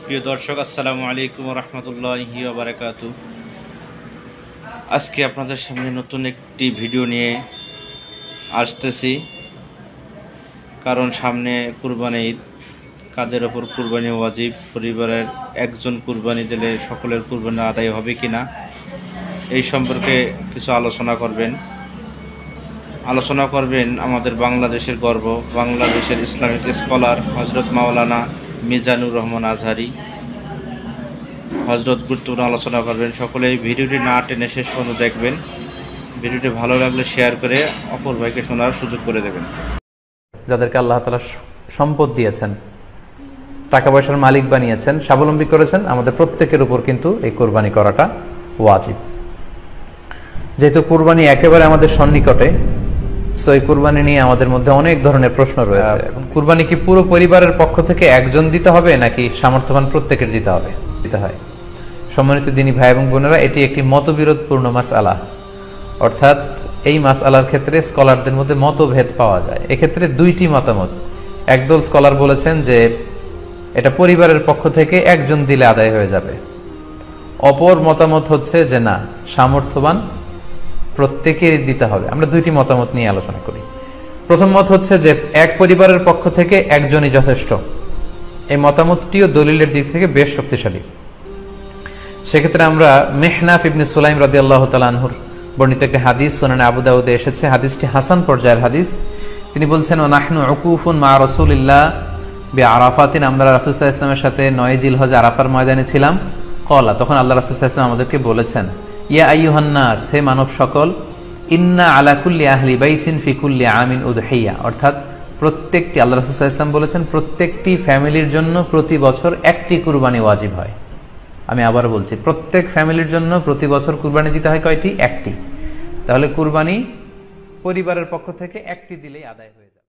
প্রিয় দর্শক, আসসালামু আলাইকুম রহমতুল্লাহি ওয়া বারাকাতুহু। আজকে আপনাদের সামনে নতুন একটি ভিডিও নিয়ে আসতেছি, কারণ সামনে কুরবানি ঈদ। কাদের ওপর কুরবানি ওয়াজিব, পরিবারের একজন কুরবানি দিলে সকলের কুরবানি আদায় হবে কিনা, এই সম্পর্কে কিছু আলোচনা করবেন আমাদের বাংলাদেশের গর্ব, বাংলাদেশের ইসলামিক স্কলার হজরত মাওলানা মিজানুর রহমান আজহারি হজরত গুরুত্বপূর্ণ আলোচনা করবেন। সকলে এই ভিডিওটি না টেনে শেষ পর্যন্ত দেখবেন। ভিডিওটি ভালো লাগলে শেয়ার করে অপর ভাইকে শোনার সুযোগ করে দেবেন। যাদেরকে আল্লাহ তাআলা সম্পদ দিয়েছেন, টাকা পয়সার মালিক বানিয়েছেন, স্বাবলম্বী করেছেন, আমাদের প্রত্যেকের উপর কিন্তু এই কোরবানি করাটা ওয়াজিব। যেহেতু কোরবানি একেবারে আমাদের সন্নিকটে, সো এই কোরবানি নিয়ে আমাদের মধ্যে অনেক ধরনের প্রশ্ন রয়েছে। কোরবানি কি পুরো পরিবারের পক্ষ থেকে একজন দিতে হবে নাকি সামর্থ্যবান প্রত্যেকের দিতে হয়? সম্মানিত দিনী ভাই এবং বোনেরা, এটি একটি মতবিরোধপূর্ণ মাসআলা। অর্থাৎ এই মাসআলার ক্ষেত্রে স্কলারদের মধ্যে মতভেদ পাওয়া যায়। এক্ষেত্রে দুইটি মতামত। একদল স্কলার বলেছেন যে এটা পরিবারের পক্ষ থেকে একজন দিলে আদায় হয়ে যাবে। অপর মতামত হচ্ছে যে না, সামর্থ্যবান প্রত্যেকেরই দিতে হবে। আমরা দুইটি মতামত নিয়ে আলোচনা করি। প্রথম মত হচ্ছে যে এক পরিবারের পক্ষ থেকে একজনই যথেষ্ট। এই মতামতটিও দলিলের দিক থেকে বেশ শক্তিশালী। সেক্ষেত্রে আমরা মেহনাফ ইবনে সুলাইম রাদিয়াল্লাহু তাআলা আনহুর বর্ণিত একটি হাদিস সুনানে আবু দাউদে এসেছে। হাদিসটি হাসান পর্যায়ের হাদিস। তিনি বলছেন, ওয়া নাহনু উকুফুন মা রাসূলিল্লাহ বিআরাফাতিন, আমরা রাসূল সাল্লাল্লাহু আলাইহি ওয়াসাল্লামের সাথে 9 জিলহজ আরাফার ময়দানে ছিলাম। ক্বালা, তখন আল্লাহ রাসূল সাল্লাল্লাহু আলাইহি ওয়াসাল্লাম আমাদেরকে বলেছেন, ইয়া আইয়ুহান নাস, হে মানব সকল, ইন্না আলা কুল্লি আহলি বাইতিন ফি কুল্লি আমিন উদহিয়া, অর্থাৎ প্রত্যেকটি, আল্লাহ রাসূল সাল্লাল্লাহু আলাইহি ওয়াসাল্লাম বলেছেন, প্রত্যেকটি ফ্যামিলির জন্য প্রতি বছর একটি কুরবানি ওয়াজিব হয়। আমি আবার বলছি, প্রত্যেক ফ্যামিলির জন্য প্রতি বছর কুরবানি দিতে হয় কয়টি? একটি। তাহলে কুরবানি পরিবারের পক্ষ থেকে একটি দিলেই আদায় হয়ে